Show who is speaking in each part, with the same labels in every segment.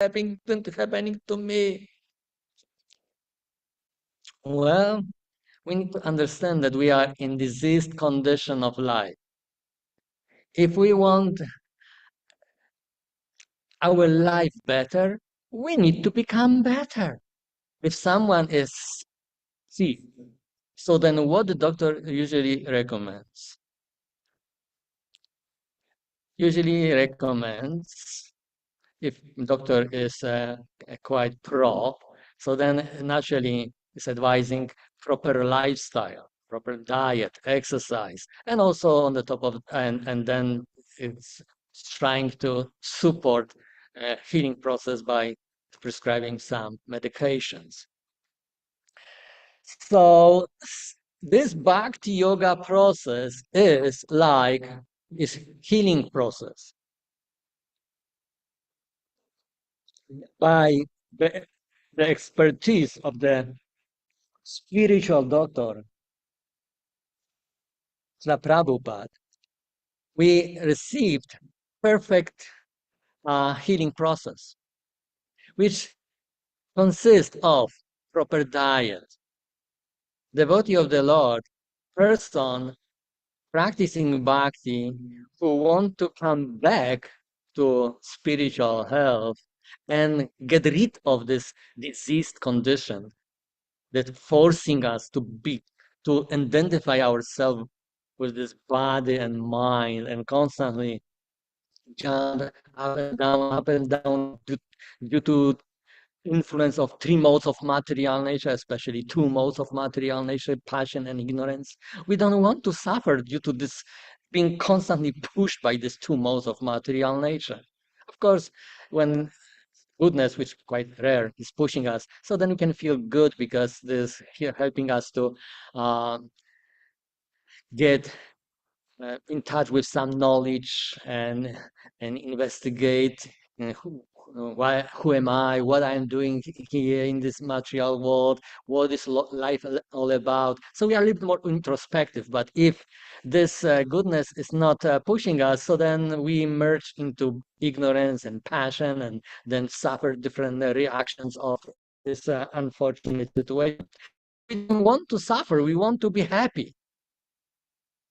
Speaker 1: happening to me? Well, we need to understand that we are in diseased condition of life. If we want our life better, we need to become better. If someone is sick, so then what the doctor usually recommends? Usually recommends, if doctor is quite pro, so then naturally is advising proper lifestyle, proper diet, exercise, and also on the top of and then it's trying to support healing process by prescribing some medications. So this bhakti yoga process is healing process. By the, the expertise of the spiritual doctor, Srila Prabhupada, we received perfect healing process, which consists of proper diet, devotee of the Lord, person practicing bhakti who want to come back to spiritual health and get rid of this diseased condition that forcing us to identify ourselves with this body and mind and constantly jump up and down due to influence of three modes of material nature, especially two modes of material nature, passion and ignorance. We don't want to suffer due to this being constantly pushed by these two modes of material nature. Of course, when goodness, which is quite rare, is pushing us, so then we can feel good because this here helping us to uh, get in touch with some knowledge and investigate who am I, what I'm doing here in this material world, what is life all about. So we are a little more introspective. But if this goodness is not pushing us, so then we merge into ignorance and passion, and then suffer different reactions of this unfortunate situation. We don't want to suffer. We want to be happy.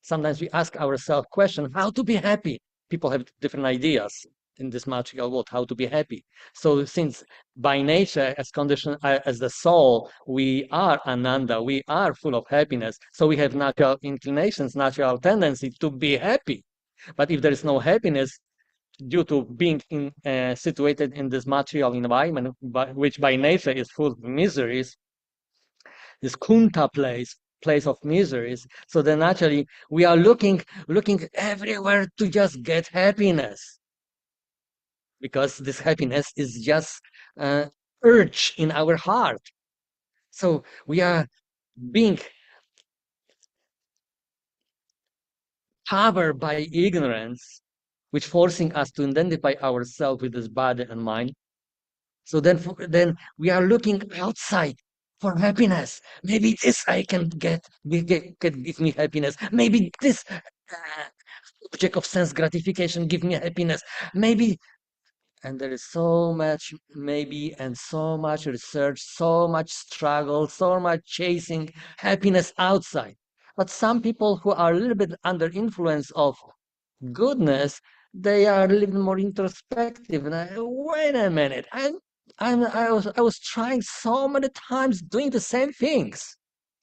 Speaker 1: Sometimes we ask ourselves question how to be happy. People have different ideas in this material world how to be happy. So since by nature as condition as the soul we are ananda, we are full of happiness, so we have natural inclinations, natural tendency to be happy. But if there is no happiness due to being situated in this material environment, which by nature is full of miseries, this kunta place of miseries. So then naturally we are looking everywhere to just get happiness, because this happiness is just urge in our heart. So we are being covered by ignorance, which forcing us to identify ourselves with this body and mind. So then we are looking outside for happiness. Maybe this I can can give me happiness. Maybe this object of sense gratification give me happiness. Maybe, and there is so much maybe and so much research, so much struggle, so much chasing happiness outside. But some people who are a little bit under influence of goodness, they are a little more introspective. And wait a minute, I was trying so many times doing the same things.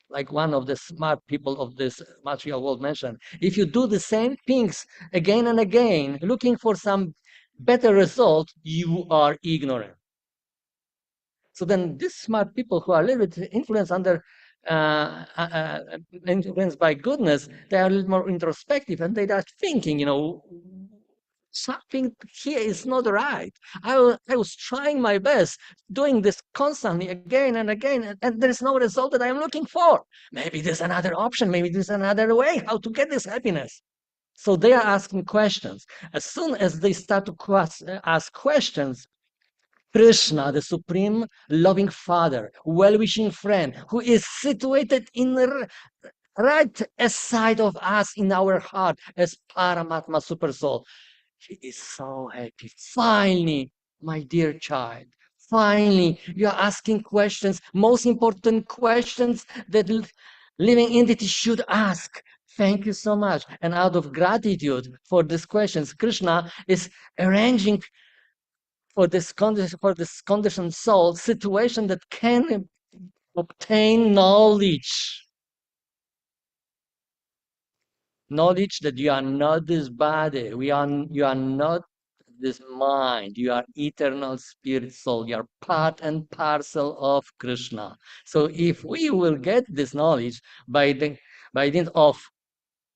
Speaker 1: Like one of the smart people of this material world mentioned, if you do the same things again and again, looking for some better result, you are ignorant. So then these smart people who are a little bit influenced influenced by goodness, they are a little more introspective and they are thinking, something here is not right. I was trying my best, doing this constantly again and again, and there is no result that I am looking for. Maybe there's another option, maybe there's another way how to get this happiness. So they are asking questions. As soon as they start to ask questions, Krishna, the supreme loving father, well-wishing friend, who is situated in right aside of us in our heart as Paramatma Super Soul. He is so happy. Finally, my dear child. Finally, you are asking questions, most important questions that living entity should ask. Thank you so much. And out of gratitude for these questions, Krishna is arranging for this conditioned soul situation that can obtain knowledge. Knowledge that you are not this body, you are not this mind, you are eternal spirit soul, you are part and parcel of Krishna. So if we will get this knowledge by dint of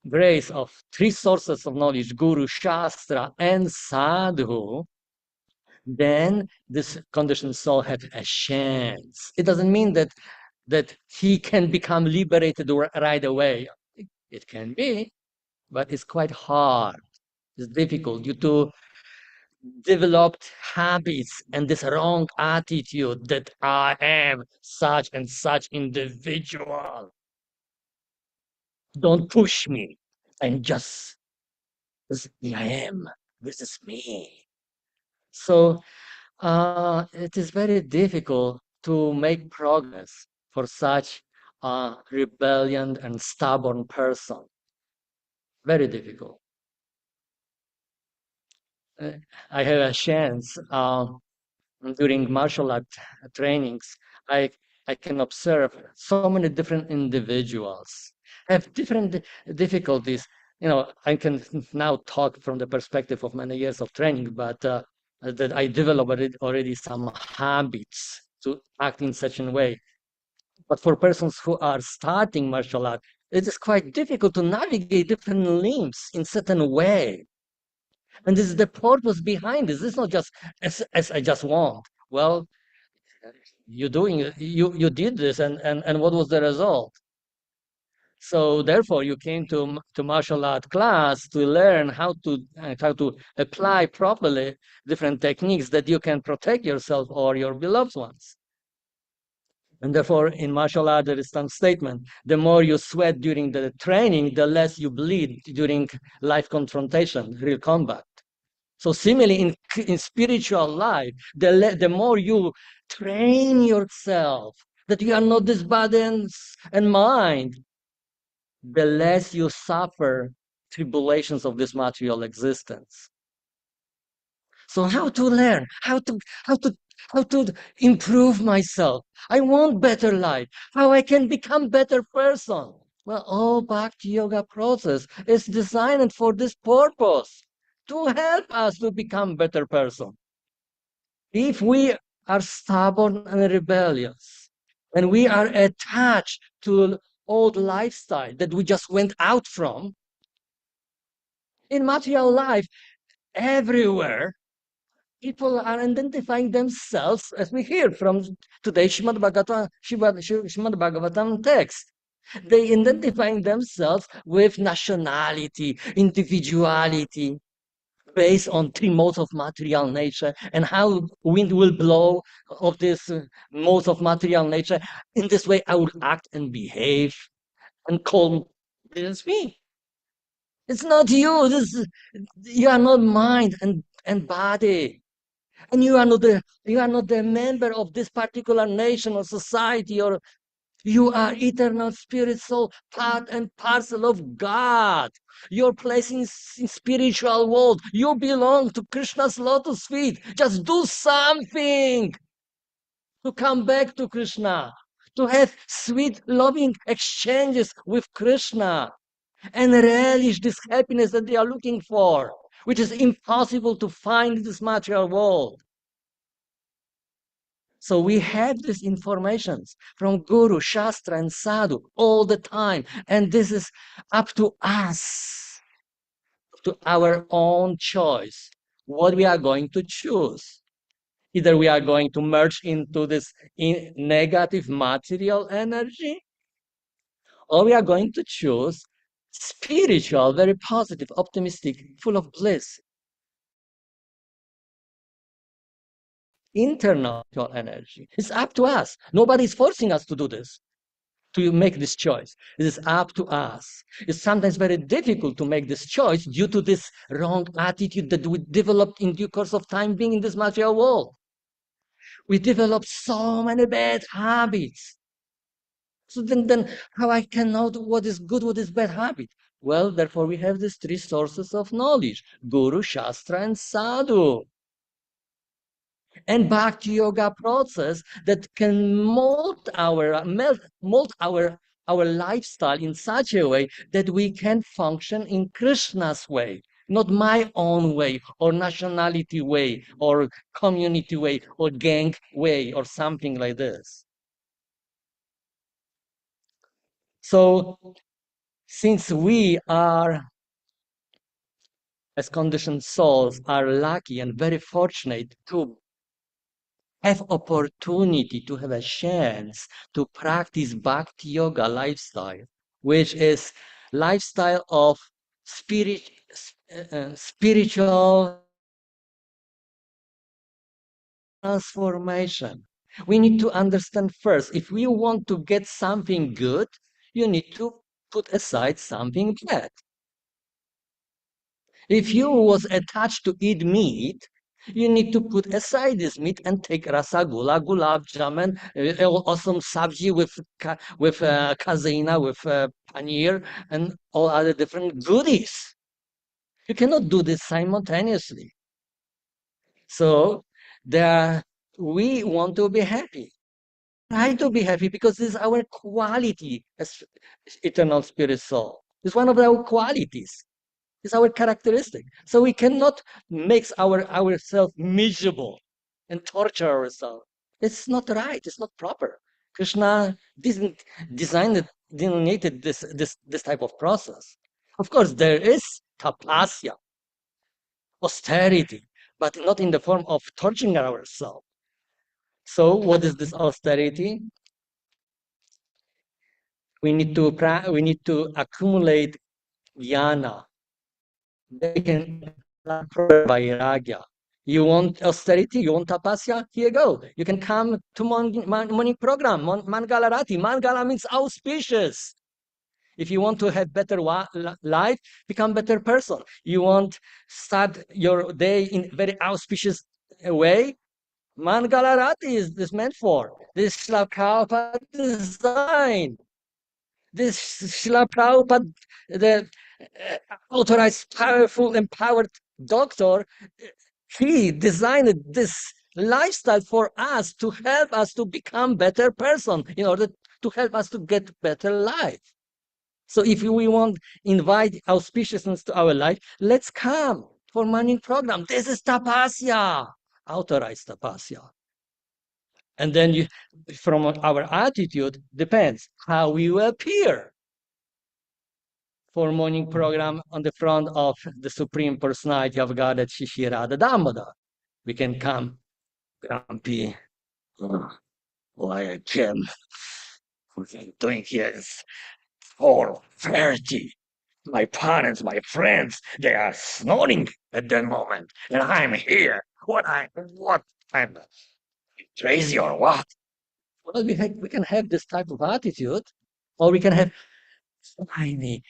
Speaker 1: grace of three sources of knowledge, Guru, Shastra, and Sadhu, then this conditioned soul has a chance. It doesn't mean that he can become liberated right away. It can be, but it's quite hard. It's difficult due to developed habits and this wrong attitude that I am such and such individual. Don't push me. I'm just as I am. This is me. So it is very difficult to make progress for such a rebellion and stubborn person. Very difficult. I have a chance during martial art trainings. I I can observe so many different individuals have different difficulties. You know, I can now talk from the perspective of many years of training, but that I developed already some habits to act in such a way. But for persons who are starting martial art, it is quite difficult to navigate different limbs in certain way. And this is the purpose behind this. It's not just as I just want. Well, you did this, and what was the result? So therefore, you came to martial art class to learn how to apply properly different techniques that you can protect yourself or your beloved ones. And therefore, in martial art, there is some statement: the more you sweat during the training, the less you bleed during life confrontation, real combat. So similarly, in spiritual life, the more you train yourself that you are not this body and mind, the less you suffer tribulations of this material existence. So how to learn, how to how to improve myself? I want better life. How I can become better person? Well, all Bhakti Yoga process is designed for this purpose, to help us to become better person. If we are stubborn and rebellious, and we are attached to old lifestyle that we just went out from, in material life, everywhere, people are identifying themselves, as we hear from today's Srimad Bhagavatam text. They identifying themselves with nationality, individuality, based on three modes of material nature and how wind will blow of this modes of material nature. In this way, I will act and behave and call this me. It's not you. You are not mind and body. And you are not the member of this particular nation or society, or you are eternal spirit soul, part and parcel of God. Your place in spiritual world. You belong to Krishna's lotus feet. Just do something to come back to Krishna, to have sweet, loving exchanges with Krishna, and relish this happiness that they are looking for, which is impossible to find in this material world. So we have these informations from Guru, Shastra, and Sadhu all the time. And this is up to us, to our own choice, what we are going to choose. Either we are going to merge into this negative material energy, or we are going to choose spiritual, very positive, optimistic, full of bliss, internal energy. It's up to us. Nobody's forcing us to do this. to make this choice. It is up to us. It's sometimes very difficult to make this choice due to this wrong attitude that we developed in due course of time being in this material world. We develop so many bad habits. So then how I can know what is good, what is bad habit? Well, therefore we have these three sources of knowledge: Guru, Shastra, and Sadhu. And Bhakti Yoga process that can mold our lifestyle in such a way that we can function in Krishna's way, not my own way, or nationality way, or community way, or gang way, or something like this. So, since we are, as conditioned souls, are lucky and very fortunate to have opportunity, to have a chance to practice Bhakti Yoga lifestyle, which is lifestyle of spiritual transformation. We need to understand first, if we want to get something good, you need to put aside something bad. If you was attached to eat meat, you need to put aside this meat and take rasagula, gulab jamun, awesome sabji with kazina, with paneer, and all other different goodies. You cannot do this simultaneously. So we want to be happy. Try to be happy because this is our quality as eternal spirit soul. It's one of our qualities. It's our characteristic. So we cannot make ourselves miserable and torture ourselves. It's not right. It's not proper. Krishna didn't delineated this type of process. Of course, there is tapasya, austerity, but not in the form of torturing ourselves. So what is this austerity? We need to accumulate jnana. They can vairagya. You want austerity? You want tapasya? Here you go. You can come to morning program, Mangalarati. Mangala means auspicious. If you want to have better life, become better person. You want start your day in very auspicious way. Mangalarati is meant for. This Srila Prabhupada design. This Srila Prabhupada, the authorized, powerful, empowered doctor, he designed this lifestyle for us to help us to become better person in order to help us to get better life. So if we want invite auspiciousness to our life, let's come for morning program. This is tapasya, authorized tapasya. And then from our attitude depends how we will appear for morning program on the front of the Supreme Personality of Godhead, Shishi Radha Damodar. We can come grumpy, like what I'm doing here is 4:30. My parents, my friends, they are snoring at that moment, and I'm here. What I'm crazy or what? Well, we can have this type of attitude, or we can have tiny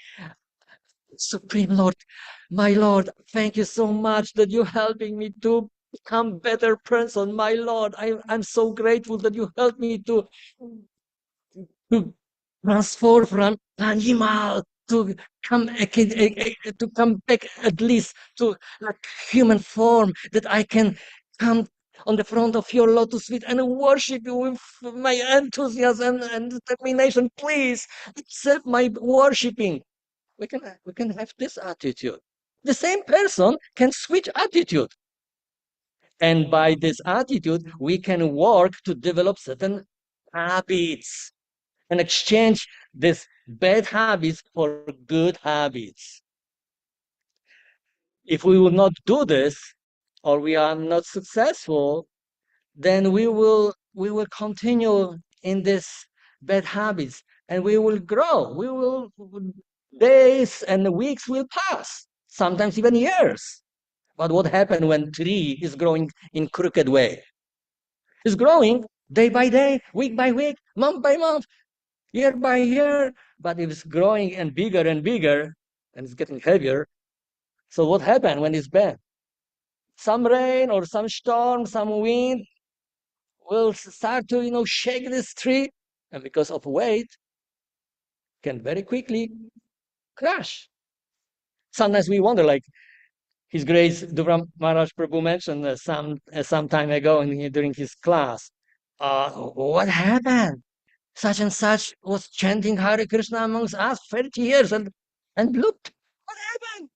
Speaker 1: Supreme Lord, my Lord, thank you so much that you're helping me to become better person. My Lord, I'm so grateful that you helped me to transform from animal to to come back at least to like human form, that I can come on the front of your lotus feet and worship you with my enthusiasm and determination. Please accept my worshiping. We can have this attitude. The same person can switch attitude. And by this attitude, we can work to develop certain habits and exchange these bad habits for good habits. If we will not do this, or we are not successful, then we will continue in this bad habits, and we will grow. Days and weeks will pass, sometimes even years. But what happens when tree is growing in crooked way? It's growing day by day, week by week, month by month. year by year, but it was growing and bigger, and it's getting heavier. So what happened when it's bad? Some rain or some storm, some wind will start to, shake this tree, and because of weight, can very quickly crash. Sometimes we wonder, like His Grace Dubram Maharaj Prabhu mentioned some time ago during his class. What happened? Such and such was chanting Hare Krishna amongst us 30 years, and look, what happened?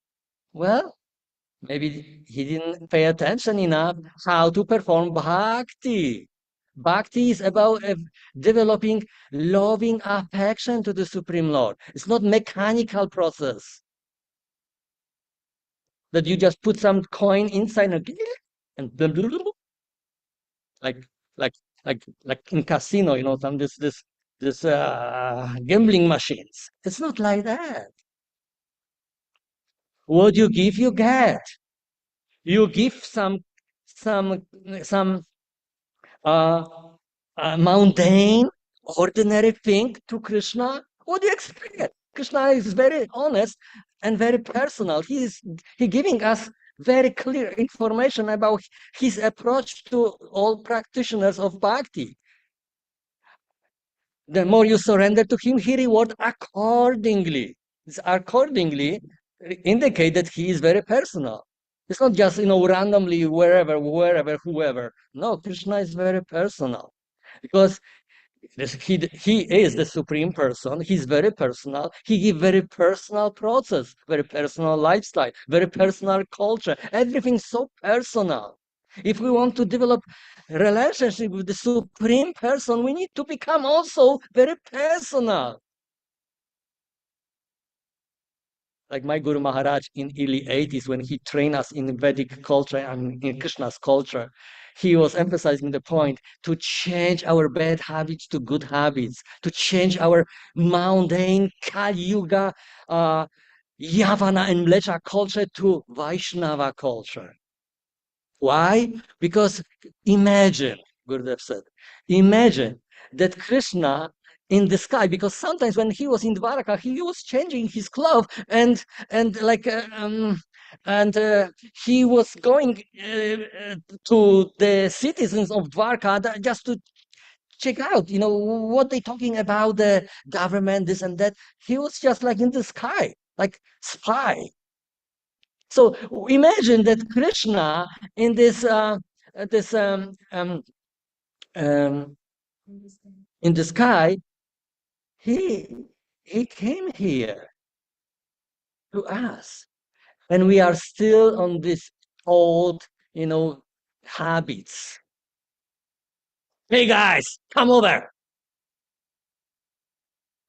Speaker 1: Well, maybe he didn't pay attention enough how to perform bhakti. Bhakti is about developing loving affection to the Supreme Lord. It's not mechanical process that you just put some coin inside and like like like in casino, some this gambling machines. It's not like that. What you give, you get. You give some some uh, mundane, ordinary thing to Krishna. What do you expect? Krishna is very honest and very personal. He giving us very clear information about his approach to all practitioners of bhakti. The more you surrender to him, he reward accordingly. This accordingly indicate that he is very personal. It's not just, randomly wherever, whoever. No, Krishna is very personal because he is the supreme person. He's very personal. He gives very personal process, very personal lifestyle, very personal culture. Everything's so personal. If we want to develop relationship with the supreme person, we need to become also very personal. Like my Guru Maharaj in early 80s, when he trained us in Vedic culture and in Krishna's culture, he was emphasizing the point to change our bad habits to good habits, to change our mundane Kali Yuga, Yavana and Mlecha culture to Vaishnava culture. Why? Because imagine, Gurudev said, imagine that Krishna in the sky, because sometimes when he was in Dwaraka, he was changing his clothes and like and he was going to the citizens of Dwarka just to check out, what they talking about the government, this and that. He was just like in the sky, like spy. So imagine that Krishna in this um, in the sky, he he came here to us, and we are still on this old, habits. Hey guys, come over.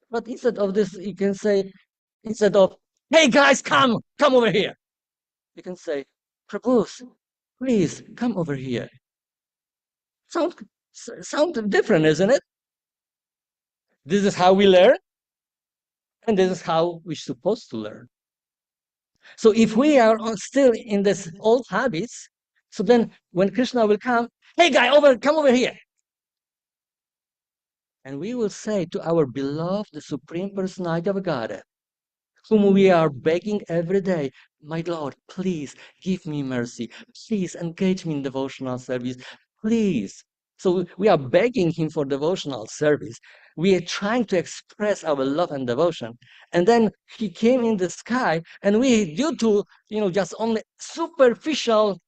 Speaker 1: But instead of this, you can say, instead of hey guys, come over here, you can say, Prabhus, please come over here. Sound sound different, isn't it? This is how we learn, and this is how we're supposed to learn. So if we are still in this old habits, so then when Krishna will come, hey guy, come over here. And we will say to our beloved, the Supreme Personality of Godhead, whom we are begging every day, my Lord, please give me mercy. Please engage me in devotional service. Please. So we are begging him for devotional service. We are trying to express our love and devotion. And then he came in the sky, and we, due to, just only superficial,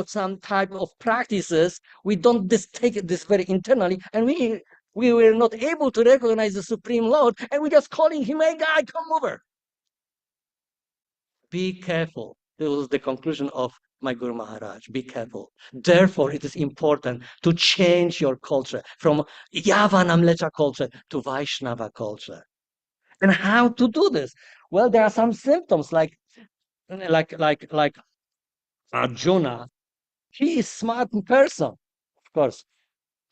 Speaker 1: some type of practices, we don't take this very internally, and we were not able to recognize the Supreme Lord, and we just calling him, hey guy, come over. Be careful. This was the conclusion of my Guru Maharaj. Be careful. Therefore, it is important to change your culture from Yavana Mlecha culture to Vaishnava culture. And how to do this? Well, there are some symptoms like Arjuna. He is smart person. Of course,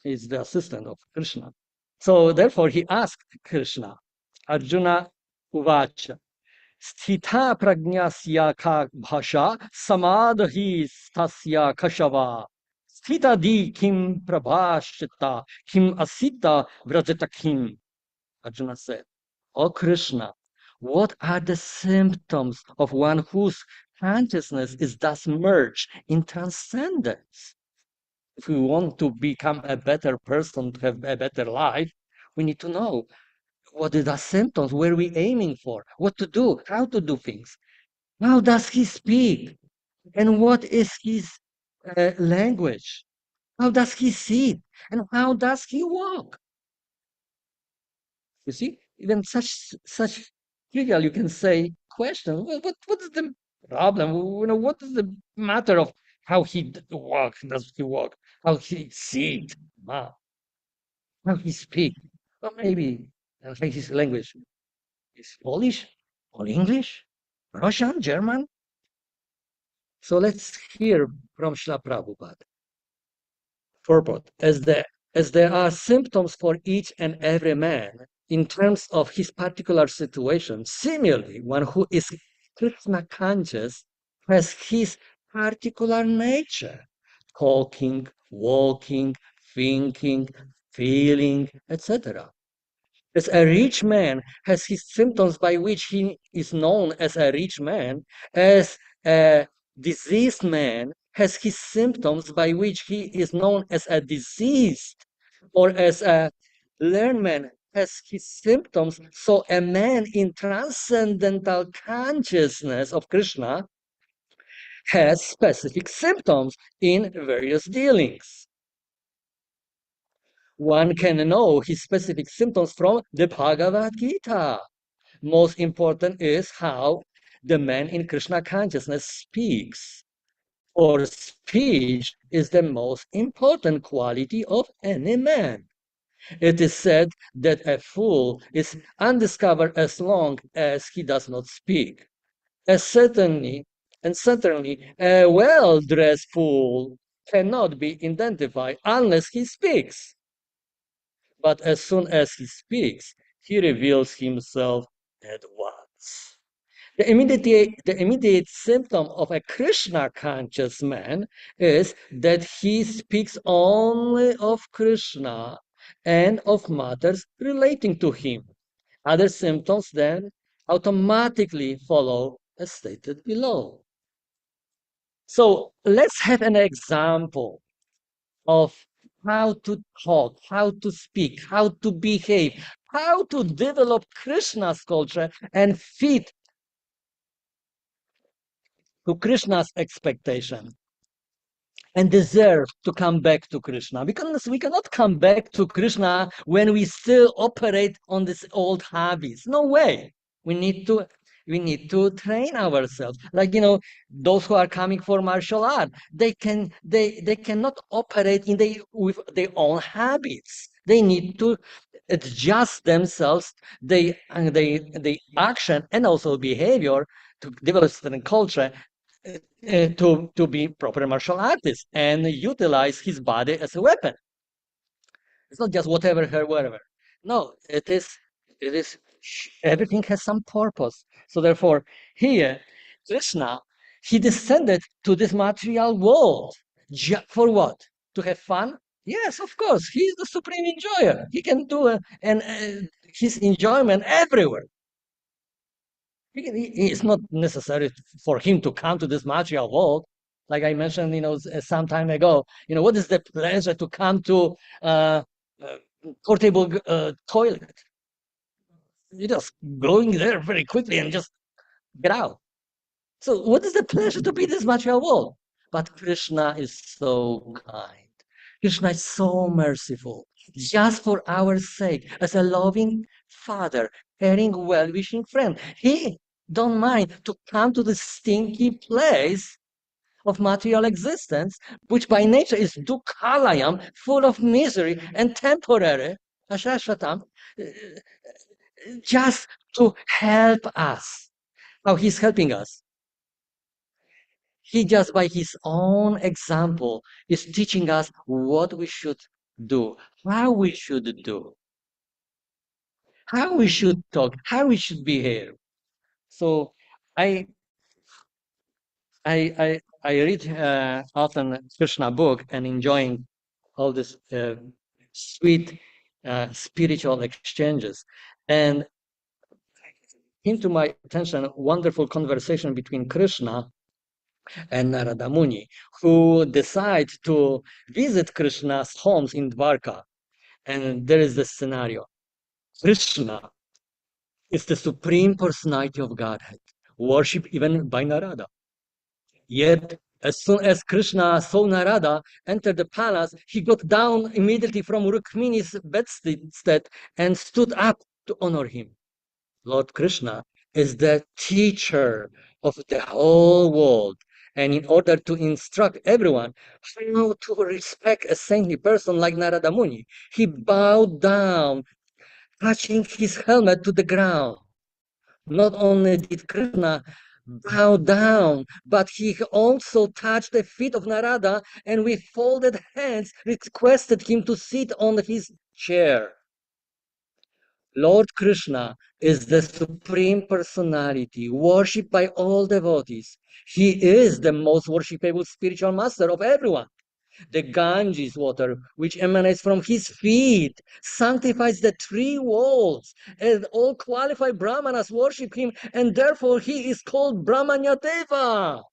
Speaker 1: he's the assistant of Krishna. So therefore, he asked Krishna, Arjuna Uvacha, Sthita pragnasya ka bhasha samadhi stasya kashava. Sthita di kim prabhashita kim asita vrajata kim. Arjuna said, "O Krishna, what are the symptoms of one whose consciousness is thus merged in transcendence?" If we want to become a better person, to have a better life, we need to know what are the symptoms, where are we aiming for, what to do, how to do things. How does he speak? And what is his language? How does he sit? And how does he walk? You see, even such trivial, you can say, question. Well, what is the problem? What is the matter of how he walk? Does he walk? How he sit? How he speak? Or maybe his language is Polish or English, Russian, German. So let's hear from Srila Prabhupada. Purport, as there are symptoms for each and every man in terms of his particular situation, similarly, one who is Krishna conscious has his particular nature, talking, walking, thinking, feeling, etc. As a rich man has his symptoms by which he is known as a rich man, as a diseased man has his symptoms by which he is known as a diseased, or as a learned man has his symptoms. So a man in transcendental consciousness of Krishna has specific symptoms in various dealings. One can know his specific symptoms from the Bhagavad Gita. Most important is how the man in Krishna consciousness speaks. For speech is the most important quality of any man. It is said that a fool is undiscovered as long as he does not speak. Certainly, a well-dressed fool cannot be identified unless he speaks. But as soon as he speaks, he reveals himself at once. The immediate symptom of a Krishna conscious man is that he speaks only of Krishna and of matters relating to him. Other symptoms then automatically follow as stated below. So let's have an example of how to talk, how to speak, how to behave, how to develop Krishna's culture and fit to Krishna's expectation and deserve to come back to Krishna. Because we cannot come back to Krishna when we still operate on these old habits. No way. We need to train ourselves. Like those who are coming for martial art, they cannot operate with their own habits. They need to adjust themselves, they action and also behavior to develop certain culture to be proper martial artist and utilize his body as a weapon. It's not just whatever, whatever. No, it is everything has some purpose. So therefore, here, Krishna, he descended to this material world. For what? To have fun? Yes, of course. He is the supreme enjoyer. He can do his enjoyment everywhere. It's not necessary for him to come to this material world. Like I mentioned, some time ago, what is the pleasure to come to portable toilet? You just going there very quickly and just get out. So what is the pleasure to be this material world? But Krishna is so kind. Krishna is so merciful. Just for our sake, as a loving father, caring, well-wishing friend, he don't mind to come to the stinky place of material existence, which by nature is dukhalayam, full of misery and temporary, ashashvatam, just to help us. How he's helping us. He just by his own example is teaching us what we should do, how we should do, how we should talk, how we should behave. So I read often Krishna book and enjoying all this sweet spiritual exchanges. And came to my attention a wonderful conversation between Krishna and Narada Muni, who decide to visit Krishna's homes in Dwarka. And there is this scenario. Krishna is the supreme personality of Godhead, worshipped even by Narada. Yet, as soon as Krishna saw Narada enter the palace, he got down immediately from Rukmini's bedstead and stood up to honor him. Lord Krishna is the teacher of the whole world. And in order to instruct everyone how to respect a saintly person like Narada Muni, he bowed down, touching his helmet to the ground. Not only did Krishna bow down, but he also touched the feet of Narada and with folded hands requested him to sit on his chair. Lord Krishna is the supreme personality, worshipped by all devotees. He is the most worshipable spiritual master of everyone. The Ganges water, which emanates from his feet, sanctifies the three worlds, and all qualified Brahmanas worship him, and therefore he is called Brahmanya Deva.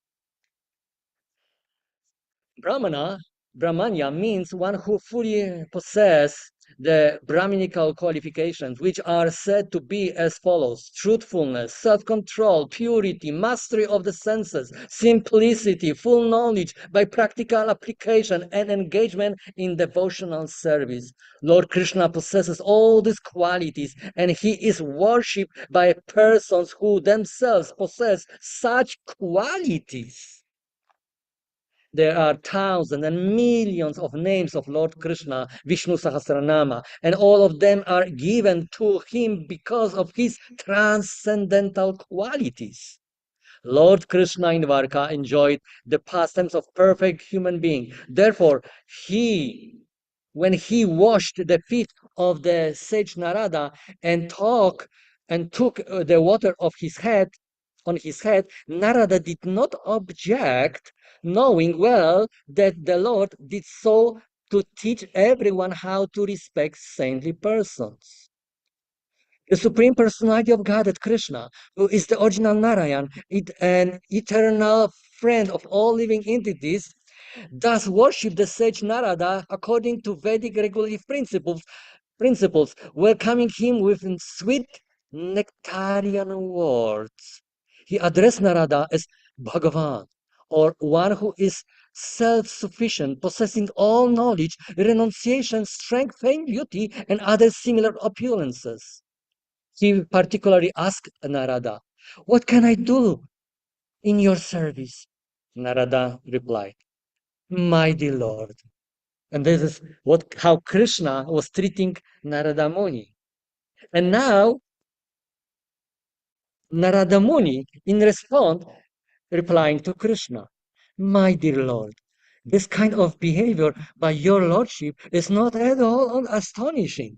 Speaker 1: Brahmanya means one who fully possesses the Brahminical qualifications, which are said to be as follows: truthfulness, self-control, purity, mastery of the senses, simplicity, full knowledge by practical application, and engagement in devotional service. Lord Krishna possesses all these qualities, and he is worshipped by persons who themselves possess such qualities. There are thousands and millions of names of Lord Krishna, Vishnu Sahasranama, and all of them are given to him because of his transcendental qualities. Lord Krishna in Dwarka enjoyed the pastimes of perfect human being. Therefore, when he washed the feet of the sage Narada and took the water of his head on his head, Narada did not object, knowing well that the Lord did so to teach everyone how to respect saintly persons. The Supreme Personality of Godhead, Krishna, who is the original Narayan, an eternal friend of all living entities, does worship the sage Narada according to Vedic regulative principles, welcoming him with sweet nectarian words. He addressed Narada as Bhagavan, or one who is self-sufficient, possessing all knowledge, renunciation, strength, fame, beauty, and other similar opulences. He particularly asked Narada, "What can I do in your service?" Narada replied, "Mighty Lord." And this is how Krishna was treating Narada Muni. And now Narada Muni, in response, replying to Krishna, "My dear Lord, this kind of behavior by your lordship is not at all astonishing.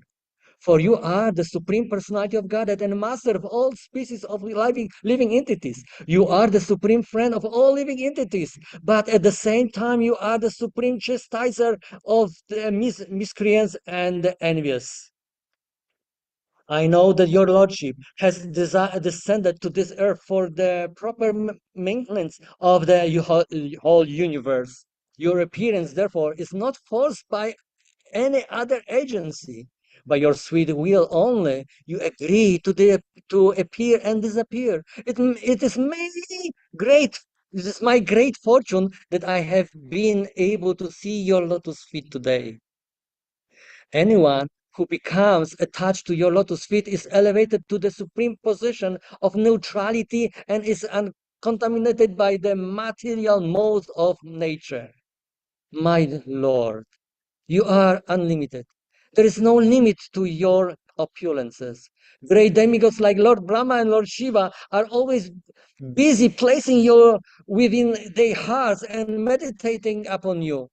Speaker 1: For you are the supreme personality of Godhead and master of all species of living entities. You are the supreme friend of all living entities. But at the same time, you are the supreme chastiser of the miscreants and the envious. I know that your lordship has descended to this earth for the proper maintenance of the whole universe. Your appearance, therefore, is not forced by any other agency. By your sweet will only, you agree to appear and disappear. It is my great fortune that I have been able to see your lotus feet today. Anyone who becomes attached to your lotus feet is elevated to the supreme position of neutrality and is uncontaminated by the material modes of nature. My Lord, you are unlimited. There is no limit to your opulences. Great demigods like Lord Brahma and Lord Shiva are always busy placing you within their hearts and meditating upon you.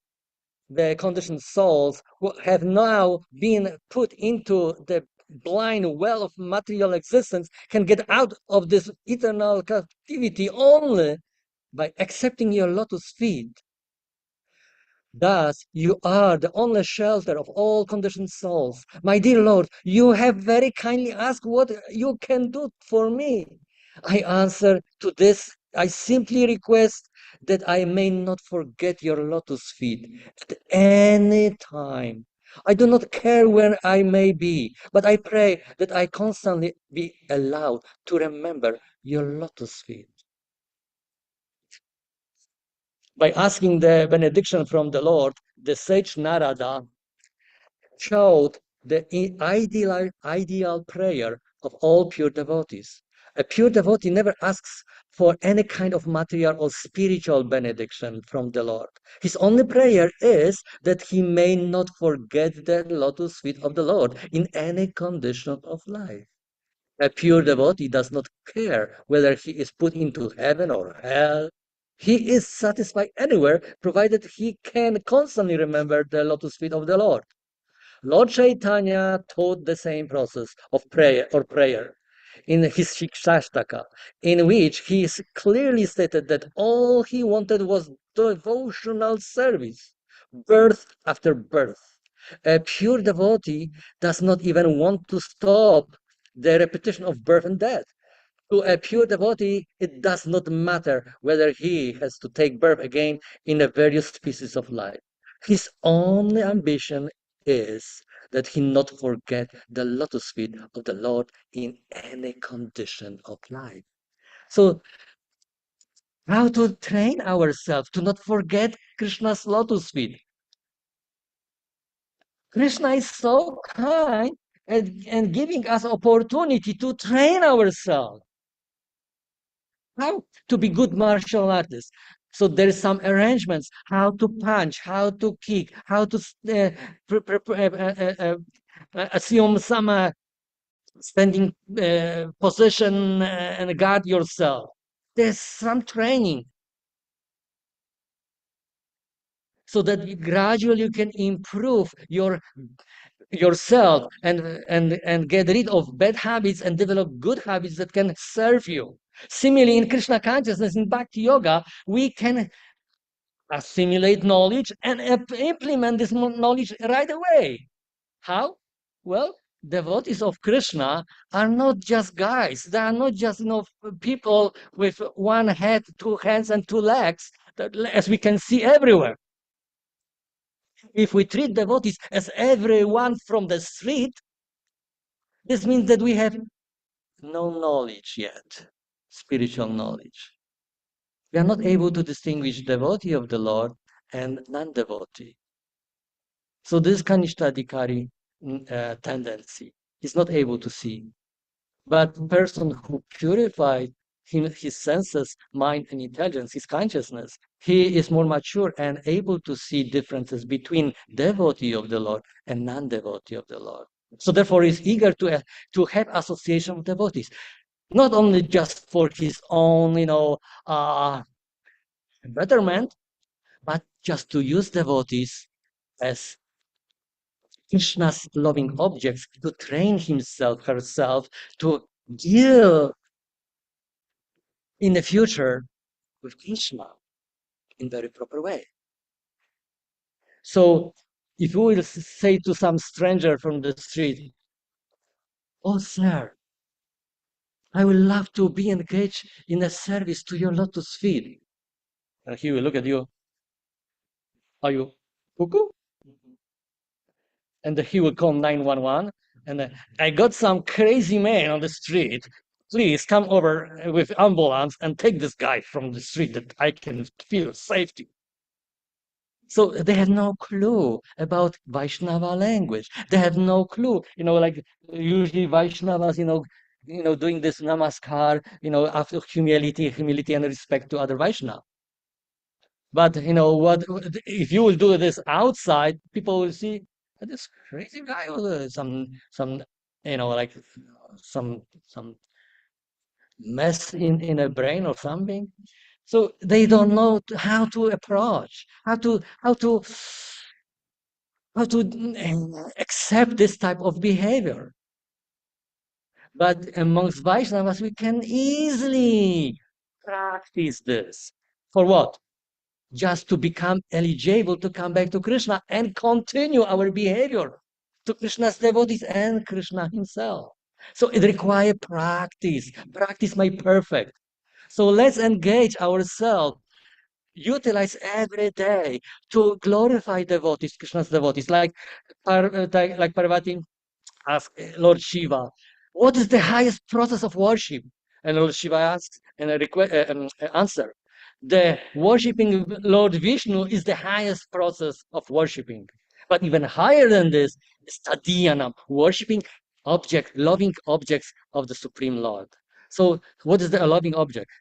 Speaker 1: The conditioned souls who have now been put into the blind well of material existence can get out of this eternal captivity only by accepting your lotus feet. Thus, you are the only shelter of all conditioned souls. My dear Lord, you have very kindly asked what you can do for me. I answer to this, I simply request that I may not forget your lotus feet at any time. I do not care where I may be, but I pray that I constantly be allowed to remember your lotus feet. By asking the benediction from the Lord, the sage Narada showed the ideal prayer of all pure devotees. A pure devotee never asks for any kind of material or spiritual benediction from the Lord. His only prayer is that he may not forget the lotus feet of the Lord in any condition of life. A pure devotee does not care whether he is put into heaven or hell. He is satisfied anywhere, provided he can constantly remember the lotus feet of the Lord. Lord Chaitanya taught the same process of prayer in his Shikshashtaka, in which he clearly stated that all he wanted was devotional service, birth after birth. A pure devotee does not even want to stop the repetition of birth and death. To a pure devotee, it does not matter whether he has to take birth again in the various species of life. His only ambition is that he not forget the lotus feet of the Lord in any condition of life. So, how to train ourselves to not forget Krishna's lotus feet? Krishna is so kind and giving us opportunity to train ourselves. How to be good martial artists. So there's some arrangements, how to punch, how to kick, how to assume some standing position and guard yourself. There's some training so that gradually you can improve yourself and get rid of bad habits and develop good habits that can serve you. Similarly, in Krishna consciousness, in Bhakti Yoga, we can assimilate knowledge and implement this knowledge right away. How? Well, devotees of Krishna are not just guys. They are not just people with one head, two hands, and two legs, as we can see everywhere. If we treat devotees as everyone from the street, this means that we have no knowledge yet, spiritual knowledge. We are not able to distinguish devotee of the Lord and non-devotee. So this Kanishta tendency is not able to see. But person who purified his senses, mind, and intelligence, his consciousness, he is more mature and able to see differences between devotee of the Lord and non-devotee of the Lord. So therefore, he's eager to have association with devotees, not only just for his own, betterment, but just to use devotees as Krishna's loving objects to train himself, herself, to deal in the future with Krishna in very proper way. So if you will say to some stranger from the street, "Oh, sir, I would love to be engaged in a service to your lotus feet," and he will look at you, "Are you cuckoo?" And he will call 911, and "I got some crazy man on the street. Please come over with ambulance and take this guy from the street that I can feel safety." So they have no clue about Vaishnava language. They have no clue, like usually Vaishnavas, doing this namaskar, after humility and respect to other Vaishnava. But what if you will do this outside, people will see this crazy guy with some like some mess in a brain or something. So they don't know how to approach, how to accept this type of behavior. But amongst Vaishnavas, we can easily practice this. For what? just to become eligible to come back to Krishna and continue our behavior to Krishna's devotees and Krishna himself. So it requires practice. Practice my perfect. So let's engage ourselves, utilize every day to glorify devotees, Krishna's devotees, like Parvati asked Lord Shiva, what is the highest process of worship? And Lord Shiva asks, and answer, the worshipping Lord Vishnu is the highest process of worshipping. But even higher than this is tadhyana, worshipping loving objects of the Supreme Lord. So what is the loving object?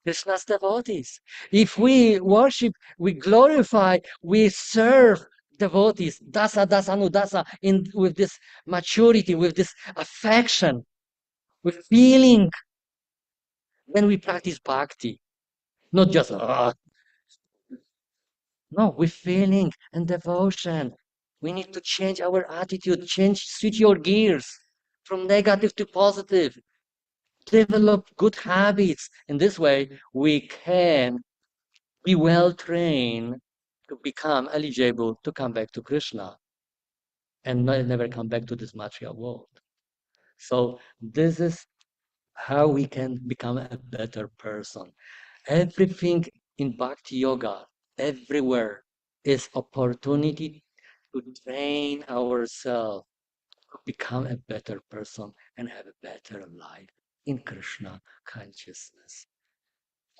Speaker 1: Krishna's devotees. If we worship, we glorify, we serve devotees, dasa, dasa, anudasa, with this maturity, with this affection, with feeling, then we practice bhakti. Not just, no, with feeling and devotion. We need to change our attitude, switch your gears from negative to positive, develop good habits. In this way, we can be well trained to become eligible to come back to Krishna and never come back to this material world. So this is how we can become a better person. Everything in Bhakti Yoga, everywhere, is opportunity to train ourselves to become a better person and have a better life in Krishna consciousness.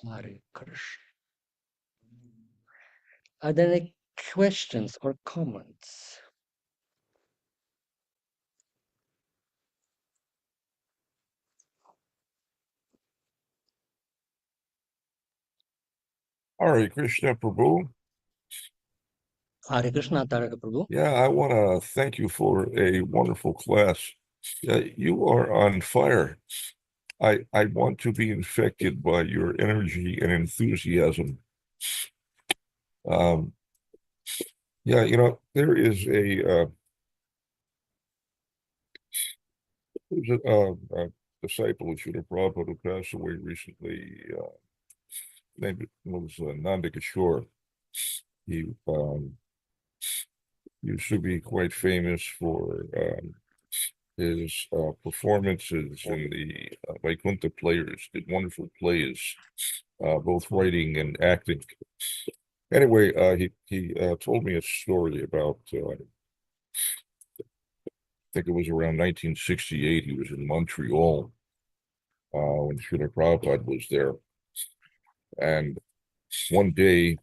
Speaker 1: Hare Krishna. Are there any questions or comments?
Speaker 2: Hare Krishna Prabhu.
Speaker 1: Hare Krishna, Taraka Prabhu.
Speaker 2: Yeah, I want to thank you for a wonderful class. You are on fire. I want to be infected by your energy and enthusiasm. Yeah, there is a disciple of Srila Prabhupada who passed away recently. Name was Nanda Kishore. He used to be quite famous for his performances in the Vaikuntha Players, did wonderful plays, both writing and acting. Anyway, he told me a story about, I think it was around 1968, he was in Montreal when Srila Prabhupada was there. And one day,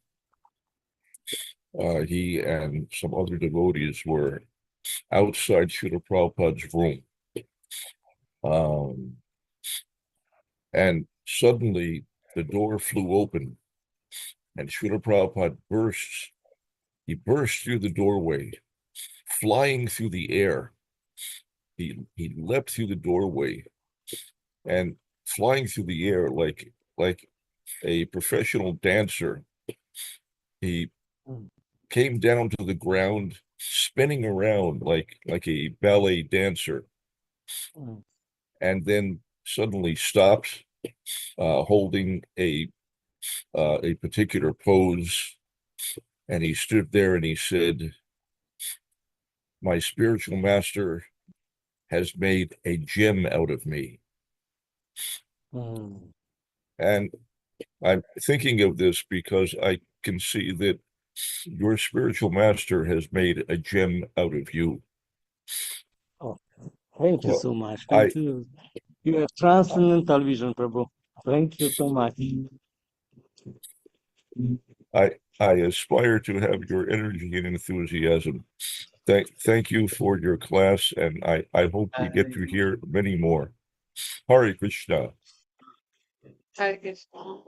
Speaker 2: he and some other devotees were outside Srila Prabhupada's room. And suddenly the door flew open and Srila Prabhupada bursts. He burst through the doorway, flying through the air. He leapt through the doorway and flying through the air like a professional dancer. He came down to the ground, spinning around like a ballet dancer, and then suddenly stopped, holding a particular pose, and he stood there and he said, "My spiritual master has made a gem out of me." And I'm thinking of this because I can see that your spiritual master has made a gem out of you.
Speaker 1: Oh, thank you
Speaker 2: Well,
Speaker 1: so much.
Speaker 2: I
Speaker 1: Thank you. You have transcendental vision, Prabhu. Thank you so much.
Speaker 2: I aspire to have your energy and enthusiasm. Thank you for your class, and I hope we get to hear many more. Hare Krishna.
Speaker 1: Hare Krishna.